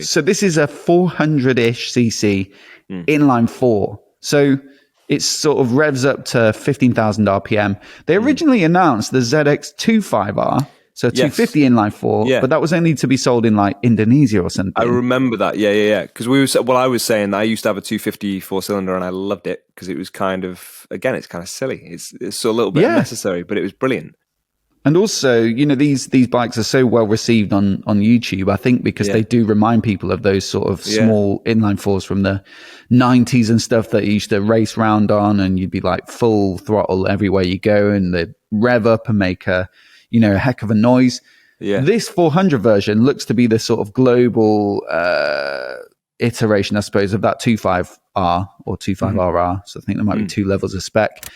So this is a 400-ish cc inline four. So it sort of revs up to 15,000 RPM. They originally announced the ZX-25R, so 250 inline four, but that was only to be sold in like Indonesia or something. I remember that, yeah. Because I was saying that I used to have a 250 four-cylinder and I loved it because it was kind of, again, it's kind of silly. It's a little bit unnecessary, but it was brilliant. And also, you know, these bikes are so well received on YouTube, I think, because they do remind people of those sort of small inline fours from the 90s and stuff that you used to race round on, and you'd be like full throttle everywhere you go, and they'd rev up and make a heck of a noise. Yeah. This 400 version looks to be the sort of global iteration, I suppose, of that 25R or 25RR. So I think there might be two levels of spec.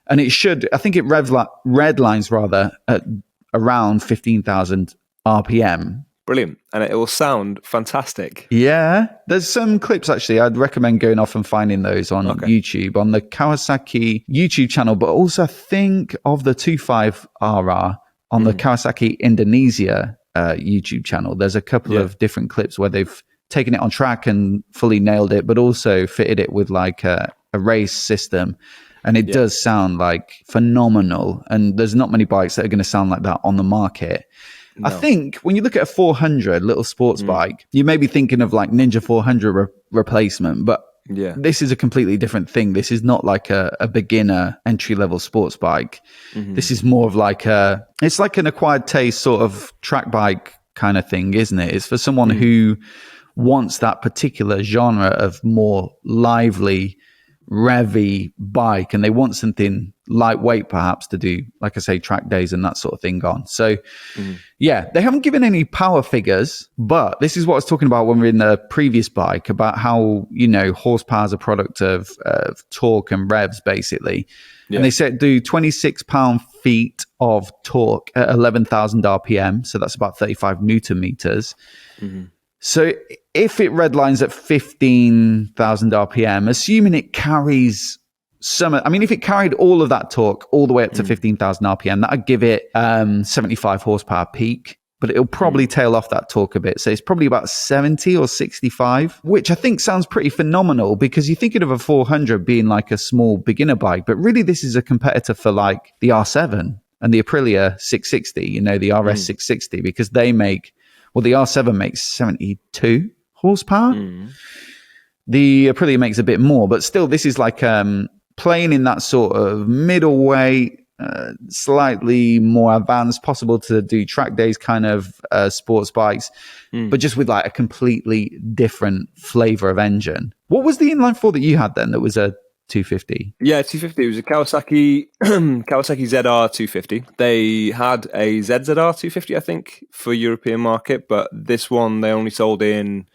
And it should, I think it redlines rather at around 15,000 RPM. Brilliant. And it will sound fantastic. Yeah. There's some clips, actually. I'd recommend going off and finding those on YouTube, on the Kawasaki YouTube channel, but also think of the 25RR on the Kawasaki Indonesia YouTube channel. There's a couple of different clips where they've taken it on track and fully nailed it, but also fitted it with like a race system. And it does sound like phenomenal. And there's not many bikes that are going to sound like that on the market. No. I think when you look at a 400 little sports bike, you may be thinking of like Ninja 400 replacement, but this is a completely different thing. This is not like a beginner entry-level sports bike. This is more of like it's like an acquired taste sort of track bike kind of thing, isn't it? It's for someone who wants that particular genre of more lively, revvy bike, and they want something lightweight perhaps to do, like I say, track days and that sort of thing on. So they haven't given any power figures, but this is what I was talking about when we were in the previous bike, about how, you know, horsepower is a product of torque and revs basically. And they said do 26 pound-feet of torque at 11,000 RPM, so that's about 35 Newton meters. So if it redlines at 15,000 RPM, assuming it carries if it carried all of that torque all the way up to 15,000 RPM, that would give it 75 horsepower peak, but it'll probably tail off that torque a bit. So it's probably about 70 or 65, which I think sounds pretty phenomenal, because you're thinking of a 400 being like a small beginner bike, but really this is a competitor for like the R7 and the Aprilia 660, you know, the RS 660, because they make, well, the R7 makes 72 horsepower. The Aprilia makes a bit more, but still, this is like playing in that sort of middleweight, slightly more advanced, possible to do track days kind of sports bikes, but just with like a completely different flavor of engine. What was the inline four that you had then that was a 250? Yeah, 250. It was a Kawasaki ZR 250. They had a ZZR 250, I think, for European market, but this one they only sold in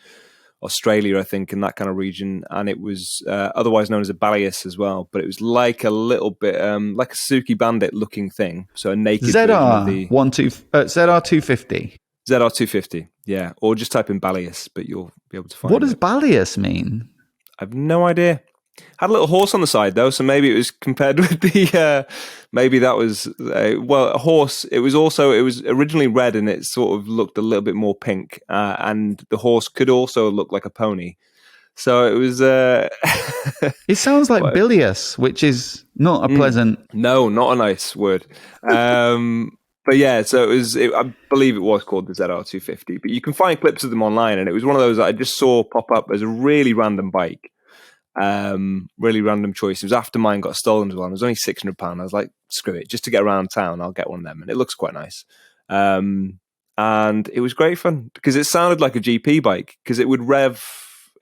Australia, I think, in that kind of region, and it was otherwise known as a Balius as well. But it was like a little bit like a Suzuki Bandit looking thing, so a naked ZR 250. ZR 250, yeah, or just type in Balius, but you'll be able to find. What does Balius mean? I have no idea. Had a little horse on the side though, so maybe it was compared with the. Maybe that was a horse. It was originally red, and it sort of looked a little bit more pink, and the horse could also look like a pony. So it was. It sounds like bilious, which is not a pleasant. No, not a nice word. But yeah, so it was. I believe it was called the ZR 250, but you can find clips of them online, and it was one of those that I just saw pop up as a really random bike. Really random choice. It was after mine got stolen as well. It was only £600. I was like, screw it, just to get around town, I'll get one of them, and it looks quite nice. And it was great fun because it sounded like a GP bike, because it would rev.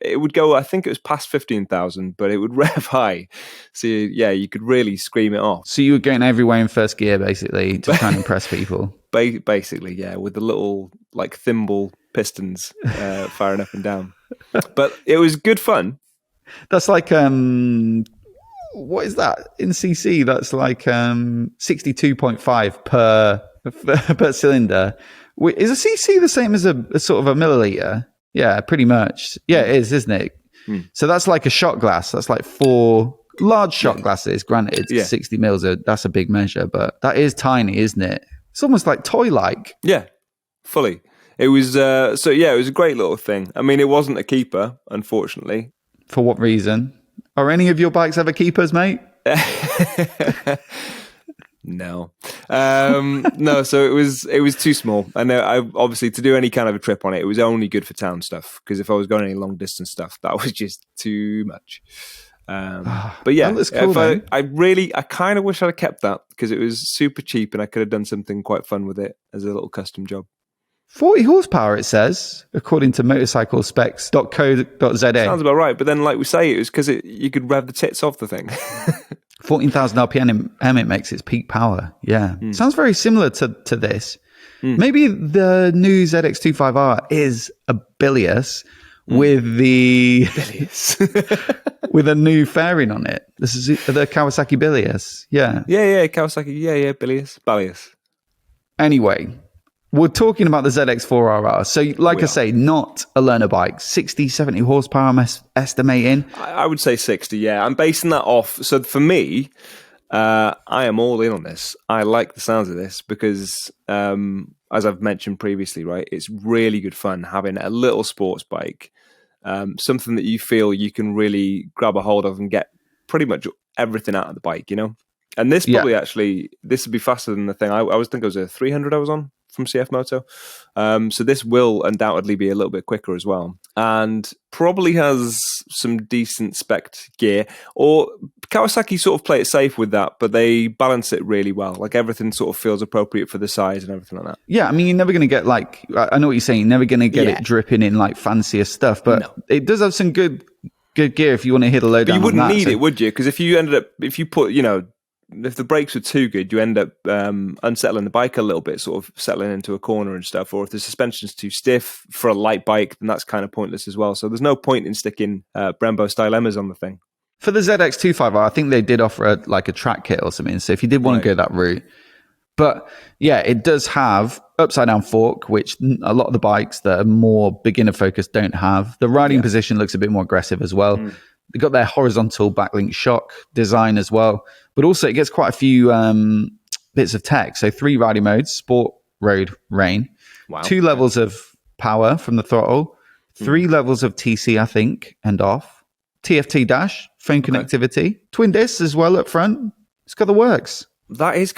It would go, I think it was past 15,000, but it would rev high. So yeah, you could really scream it off. So you were going everywhere in first gear, basically, to try and impress people. Basically, yeah, with the little like thimble pistons firing up and down. But it was good fun. That's like what is that in cc? That's like 62.5 per cylinder. Is a cc the same as a sort of a milliliter? Yeah, pretty much. Yeah, it is, isn't it? So that's like a shot glass. That's like 4 large shot glasses. Granted, 60 mils. That's a big measure, but that is tiny, isn't it? It's almost like toy-like. Yeah, fully. It was it was a great little thing. I mean, it wasn't a keeper, unfortunately. For what reason? Are any of your bikes ever keepers, mate? No. No, so it was too small. I know, obviously to do any kind of a trip on it, it was only good for town stuff, because if I was going any long distance stuff, that was just too much. But yeah, cool, I kind of wish I'd have kept that, because it was super cheap and I could have done something quite fun with it as a little custom job. 40 horsepower, it says, according to motorcyclespecs.co.za. Sounds about right, but then, like we say, it was because you could rev the tits off the thing. 14,000 RPM it makes its peak power. Yeah. Sounds very similar to this. Maybe the new ZX-25R is a bilious with the with a new fairing on it. This is the Kawasaki bilious. Yeah. Yeah, Kawasaki. Yeah, bilious. Anyway, we're talking about the ZX-4RR. So, like I say, not a learner bike. 60, 70 horsepower, I'm estimating. I would say 60, yeah. I'm basing that off. So, for me, I am all in on this. I like the sounds of this because, as I've mentioned previously, right, it's really good fun having a little sports bike, something that you feel you can really grab a hold of and get pretty much everything out of the bike, you know? And this probably this would be faster than the thing. I was thinking it was a 300 I was on from CF Moto. So this will undoubtedly be a little bit quicker as well. And probably has some decent spec gear. Or Kawasaki sort of play it safe with that, but they balance it really well. Like everything sort of feels appropriate for the size and everything like that. Yeah, I mean, you're never going to get like, I know what you're saying, you're never going to get it dripping in like fancier stuff, but it does have some good gear if you want to hit a low down. But you wouldn't need it, would you? Because if you put, if the brakes were too good, you end up unsettling the bike a little bit, sort of settling into a corner and stuff. Or if the suspension's too stiff for a light bike, then that's kind of pointless as well. So there's no point in sticking Brembo stylemas on the thing. For the ZX-25R, I think they did offer a track kit or something. So if you did want to go that route. But yeah, it does have upside down fork, which a lot of the bikes that are more beginner focused don't have. The riding position looks a bit more aggressive as well. They've got their horizontal backlink shock design as well. But also it gets quite a few bits of tech. So 3 riding modes: sport, road, rain. Wow. 2 levels of power from the throttle. 3 levels of TC, I think, and off. TFT dash, phone connectivity. Twin discs as well up front. It's got the works. That is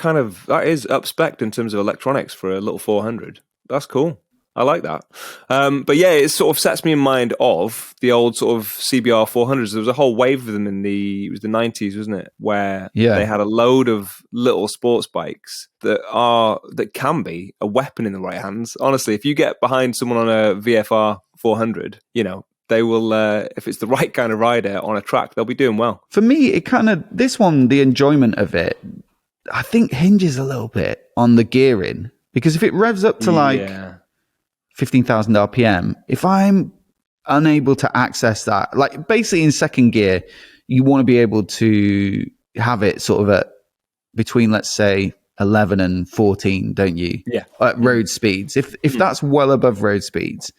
up-spec'd in terms of electronics for a little 400. That's cool. I like that. But yeah, it sort of sets me in mind of the old sort of CBR 400s. There was a whole wave of them it was the 90s, wasn't it? Where they had a load of little sports bikes that can be a weapon in the right hands. Honestly, if you get behind someone on a VFR 400, they will, if it's the right kind of rider on a track, they'll be doing well. For me, this one, the enjoyment of it, I think hinges a little bit on the gearing. Because if it revs up to 15,000 RPM, if I'm unable to access that, like basically in second gear, you want to be able to have it sort of at between, let's say, 11 and 14, don't you? Yeah. At road speeds. If that's well above road speeds,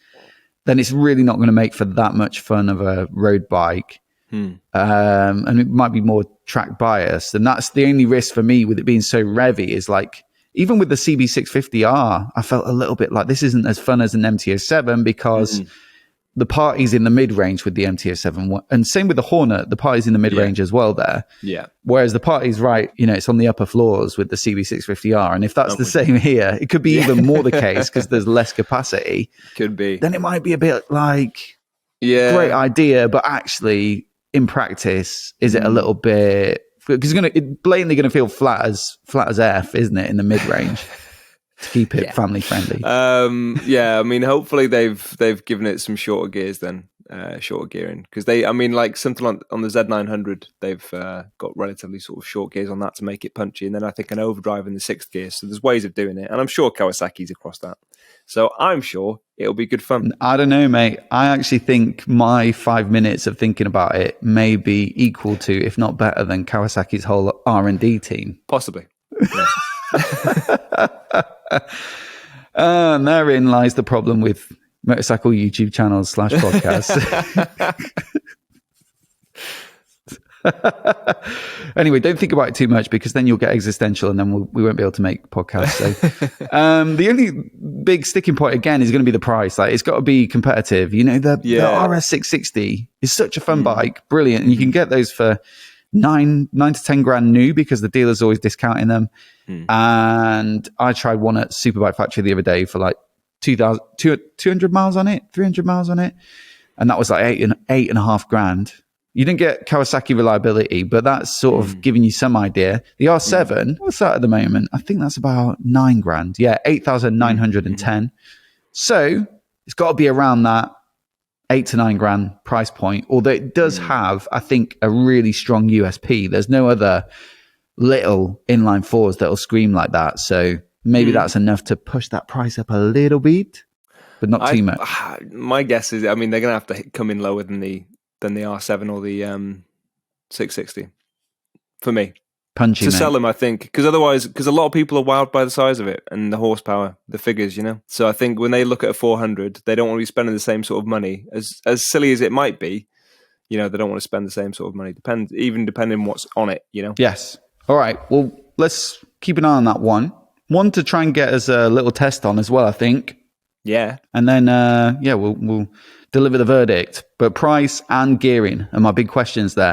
then it's really not going to make for that much fun of a road bike. And it might be more track biased. And that's the only risk for me with it being so revvy is like, even with the CB650R, I felt a little bit like this isn't as fun as an MT-07 because the party's in the mid-range with the MT-07. And same with the Hornet, the party's in the mid-range as well there. Yeah. Whereas the party's right, it's on the upper floors with the CB650R. And if that's the same here, it could be even more the case because there's less capacity. Could be. Then it might be a bit like, great idea, but actually in practice, is it a little bit... Because it's blatantly going to feel flat as F, isn't it, in the mid-range to keep it family friendly. I mean, hopefully they've given it some shorter gears then, shorter gearing. Because something on the Z900, they've got relatively sort of short gears on that to make it punchy. And then I think an overdrive in the 6th gear. So there's ways of doing it. And I'm sure Kawasaki's across that. So I'm sure it'll be good fun. I don't know, mate. I actually think my 5 minutes of thinking about it may be equal to, if not better than, Kawasaki's whole R&D team. Possibly. And therein lies the problem with motorcycle YouTube channels /podcasts. Anyway, don't think about it too much because then you'll get existential and then we won't be able to make podcasts. So the only big sticking point again is going to be the price. Like, it's got to be competitive. You know, the RS660 is such a fun bike, brilliant, and you can get those for nine to 10 grand new because the dealer's always discounting them. And I tried one at Superbike Factory the other day for like 200 miles on it, 300 miles on it, and that was like eight and a half grand. You didn't get Kawasaki reliability, but that's sort of giving you some idea. The R7, what's that at the moment? I think that's about 9 grand. Yeah, 8,910. So it's got to be around that 8 to 9 grand price point. Although it does have, I think, a really strong USP. There's no other little inline fours that'll scream like that. So maybe that's enough to push that price up a little bit, but not too much. My guess is, I mean, they're going to have to come in lower than the R7 or the 660 for me. Punchy, to sell them, I think, because otherwise, because a lot of people are wowed by the size of it and the horsepower, the figures, you know. So I think when they look at a 400, they don't want to be spending the same sort of money. As silly as it might be, you know, they don't want to spend the same sort of money. Depending what's on it, you know. Yes. All right. Well, let's keep an eye on that one. One to try and get us a little test on as well, I think. Yeah. And then, we'll deliver the verdict. But price and gearing are my big questions there.